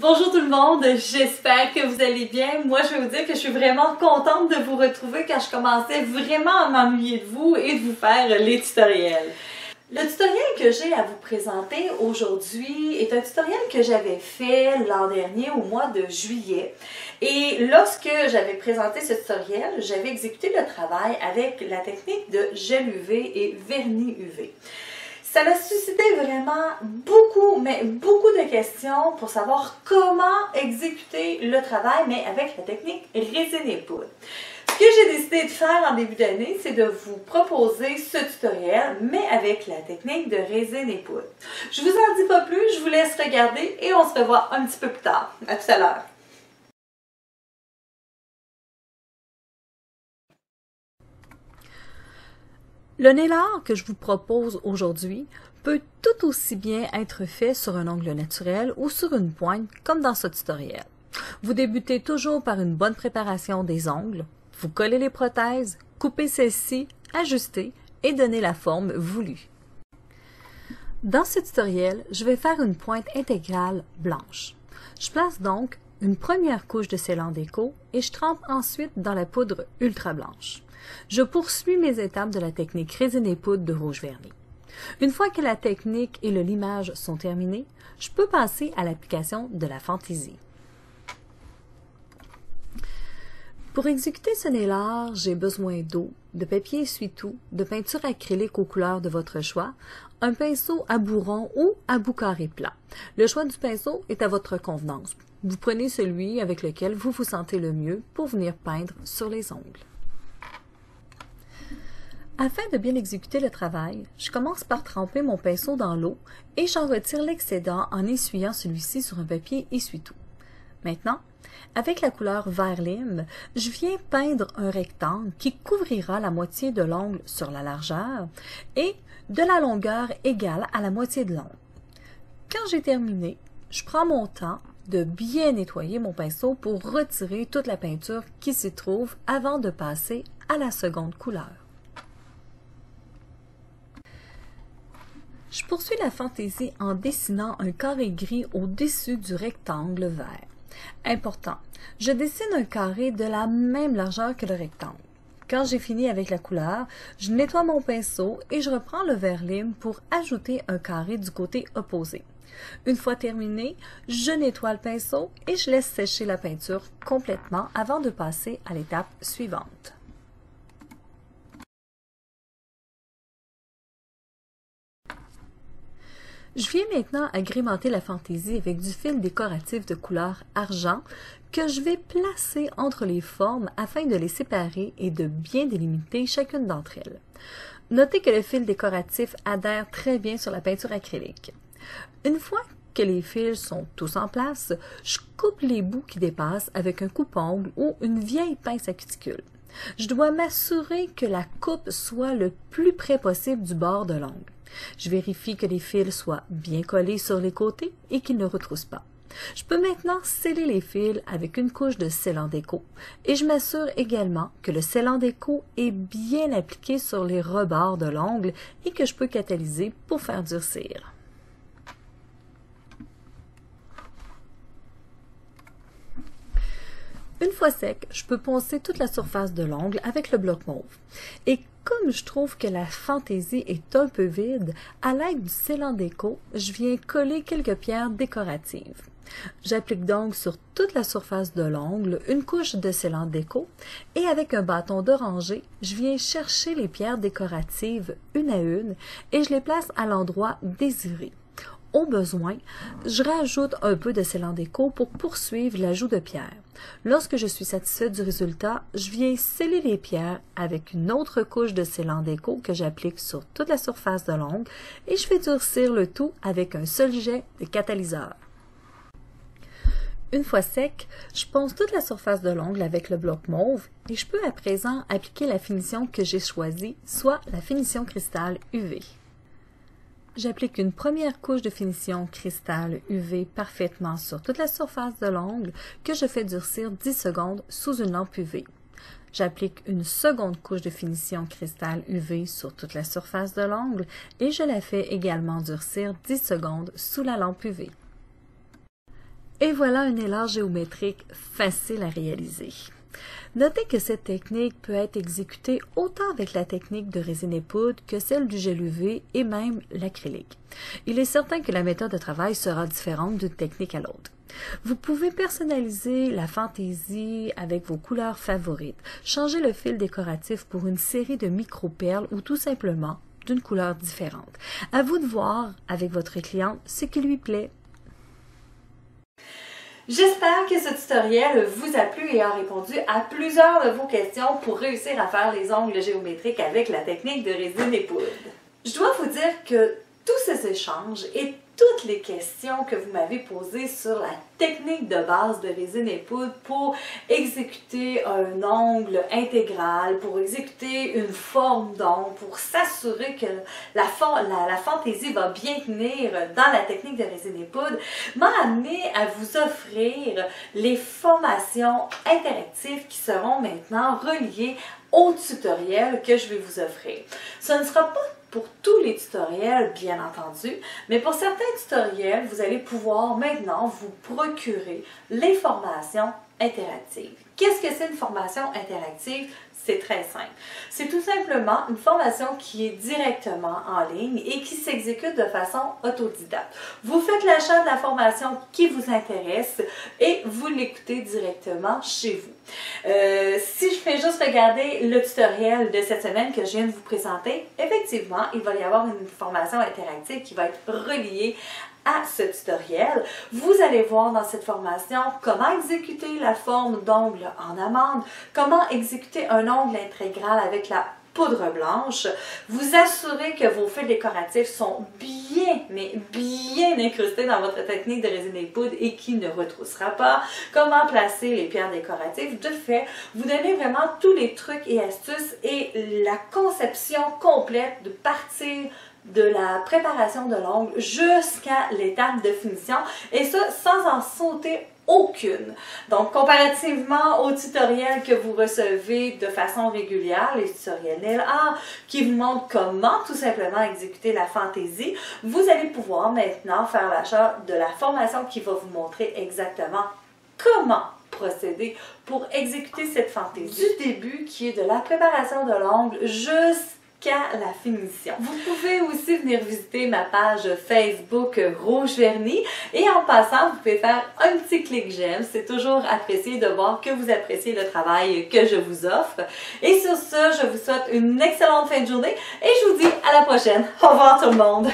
Bonjour tout le monde, j'espère que vous allez bien. Moi, je vais vous dire que je suis vraiment contente de vous retrouver car je commençais vraiment à m'ennuyer de vous et de vous faire les tutoriels. Le tutoriel que j'ai à vous présenter aujourd'hui est un tutoriel que j'avais fait l'an dernier au mois de juillet. Et lorsque j'avais présenté ce tutoriel, j'avais exécuté le travail avec la technique de gel UV et vernis UV. Ça a suscité vraiment beaucoup de questions pour savoir comment exécuter le travail, mais avec la technique résine et poudre. Ce que j'ai décidé de faire en début d'année, c'est de vous proposer ce tutoriel, mais avec la technique de résine et poudre. Je vous en dis pas plus, je vous laisse regarder et on se revoit un petit peu plus tard. À tout à l'heure. Le nail art que je vous propose aujourd'hui peut tout aussi bien être fait sur un ongle naturel ou sur une pointe comme dans ce tutoriel. Vous débutez toujours par une bonne préparation des ongles, vous collez les prothèses, coupez celles-ci, ajustez et donnez la forme voulue. Dans ce tutoriel, je vais faire une pointe intégrale blanche. Je place donc une première couche de scellant déco et je trempe ensuite dans la poudre ultra blanche. Je poursuis mes étapes de la technique résine et poudre de rouge vernis. Une fois que la technique et le limage sont terminés, je peux passer à l'application de la fantaisie. Pour exécuter ce nail art, j'ai besoin d'eau, de papier essuie-tout, de peinture acrylique aux couleurs de votre choix, un pinceau à bout rond ou à bout carré plat. Le choix du pinceau est à votre convenance. Vous prenez celui avec lequel vous vous sentez le mieux pour venir peindre sur les ongles. Afin de bien exécuter le travail, je commence par tremper mon pinceau dans l'eau et j'en retire l'excédent en essuyant celui-ci sur un papier essuie-tout. Maintenant, avec la couleur vert lime, je viens peindre un rectangle qui couvrira la moitié de l'ongle sur la largeur et de la longueur égale à la moitié de l'ongle. Quand j'ai terminé, je prends mon temps de bien nettoyer mon pinceau pour retirer toute la peinture qui s'y trouve avant de passer à la seconde couleur. Je poursuis la fantaisie en dessinant un carré gris au-dessus du rectangle vert. Important, je dessine un carré de la même largeur que le rectangle. Quand j'ai fini avec la couleur, je nettoie mon pinceau et je reprends le vert lime pour ajouter un carré du côté opposé. Une fois terminé, je nettoie le pinceau et je laisse sécher la peinture complètement avant de passer à l'étape suivante. Je viens maintenant agrémenter la fantaisie avec du fil décoratif de couleur argent que je vais placer entre les formes afin de les séparer et de bien délimiter chacune d'entre elles. Notez que le fil décoratif adhère très bien sur la peinture acrylique. Une fois que les fils sont tous en place, je coupe les bouts qui dépassent avec un coupe-ongle ou une vieille pince à cuticule. Je dois m'assurer que la coupe soit le plus près possible du bord de l'ongle. Je vérifie que les fils soient bien collés sur les côtés et qu'ils ne retroussent pas. Je peux maintenant sceller les fils avec une couche de scellant déco et je m'assure également que le scellant déco est bien appliqué sur les rebords de l'ongle et que je peux catalyser pour faire durcir. Une fois sec, je peux poncer toute la surface de l'ongle avec le bloc mauve. Et comme je trouve que la fantaisie est un peu vide, à l'aide du scellant déco, je viens coller quelques pierres décoratives. J'applique donc sur toute la surface de l'ongle une couche de scellant déco et avec un bâton d'oranger, je viens chercher les pierres décoratives une à une et je les place à l'endroit désiré. Au besoin, je rajoute un peu de scellant déco pour poursuivre l'ajout de pierres. Lorsque je suis satisfaite du résultat, je viens sceller les pierres avec une autre couche de scellant déco que j'applique sur toute la surface de l'ongle et je fais durcir le tout avec un seul jet de catalyseur. Une fois sec, je ponce toute la surface de l'ongle avec le bloc mauve et je peux à présent appliquer la finition que j'ai choisie, soit la finition cristal UV. J'applique une première couche de finition cristal UV parfaitement sur toute la surface de l'ongle que je fais durcir 10 secondes sous une lampe UV. J'applique une seconde couche de finition cristal UV sur toute la surface de l'ongle et je la fais également durcir 10 secondes sous la lampe UV. Et voilà un élan géométrique facile à réaliser. Notez que cette technique peut être exécutée autant avec la technique de résine et poudre que celle du gel UV et même l'acrylique. Il est certain que la méthode de travail sera différente d'une technique à l'autre. Vous pouvez personnaliser la fantaisie avec vos couleurs favorites, changer le fil décoratif pour une série de micro-perles ou tout simplement d'une couleur différente. À vous de voir avec votre cliente ce qui lui plaît. J'espère que ce tutoriel vous a plu et a répondu à plusieurs de vos questions pour réussir à faire les ongles géométriques avec la technique de résine et poudre. Je dois vous dire que tous ces échanges et toutes les questions que vous m'avez posées sur la technique de base de résine et poudre pour exécuter un ongle intégral, pour exécuter une forme d'ongle, pour s'assurer que la fantaisie va bien tenir dans la technique de résine et poudre, m'a amené à vous offrir les formations interactives qui seront maintenant reliées au tutoriel que je vais vous offrir. Ce ne sera pas pour tous les tutoriels, bien entendu, mais pour certains tutoriels, vous allez pouvoir maintenant vous procurer les formations interactives. Qu'est-ce que c'est une formation interactive? C'est très simple. C'est tout simplement une formation qui est directement en ligne et qui s'exécute de façon autodidacte. Vous faites l'achat de la formation qui vous intéresse et vous l'écoutez directement chez vous. Si je fais juste regarder le tutoriel de cette semaine que je viens de vous présenter, effectivement, il va y avoir une formation interactive qui va être reliée à ce tutoriel. Vous allez voir dans cette formation comment exécuter la forme d'ongle en amande, comment exécuter un ongle intégral avec la poudre blanche, vous assurer que vos fils décoratifs sont bien, mais bien incrustés dans votre technique de résine et poudre et qui ne retroussera pas, comment placer les pierres décoratives. De fait, vous donnez vraiment tous les trucs et astuces et la conception complète de partir de la préparation de l'ongle jusqu'à l'étape de finition et ça sans en sauter aucune. Donc, comparativement aux tutoriels que vous recevez de façon régulière, les tutoriels nail art, qui vous montrent comment tout simplement exécuter la fantaisie, vous allez pouvoir maintenant faire l'achat de la formation qui va vous montrer exactement comment procéder pour exécuter cette fantaisie. Du début, qui est de la préparation de l'ongle jusqu'à la finition. Vous pouvez aussi venir visiter ma page Facebook Rouge Vernis et en passant, vous pouvez faire un petit clic j'aime. C'est toujours apprécié de voir que vous appréciez le travail que je vous offre. Et sur ce, je vous souhaite une excellente fin de journée et je vous dis à la prochaine. Au revoir tout le monde!